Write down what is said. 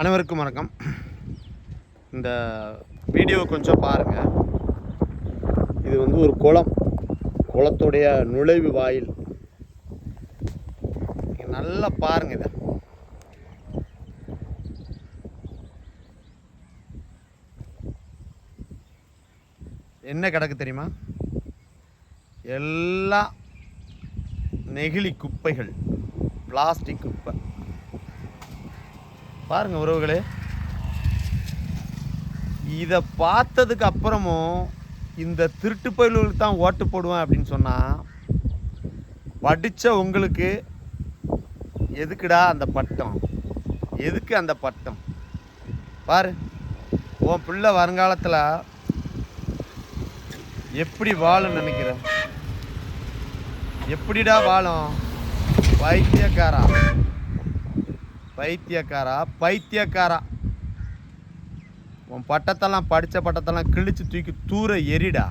அனைவருக்கும் வணக்கம். இந்த வீடியோ கொஞ்சம் பாருங்கள். இது வந்து ஒரு குளத்துடைய நுழைவு வாயில். நீங்கள் நல்லா பாருங்கள். இதை என்ன கிடக்கு தெரியுமா? எல்லாம் நெகிழி குப்பைகள், பிளாஸ்டிக் குப்பை. பாருங்க உறவுகளே, இதை பார்த்ததுக்கு அப்புறமும் இந்த திருட்டு பயில்களுக்கு தான் ஓட்டு போடுவேன் அப்படின்னு சொன்னால், படித்த உங்களுக்கு எதுக்குடா அந்த பட்டம்? எதுக்கு அந்த பட்டம்? பாரு, உன் பிள்ளை வருங்காலத்தில் எப்படி வாழும் நினைக்கிற? எப்படிடா வாழும்? பைத்தியக்காரா. உன் பட்டத்தெல்லாம், படித்த பட்டத்தெல்லாம் கிழிச்சு தூக்கி தூர எரிடா.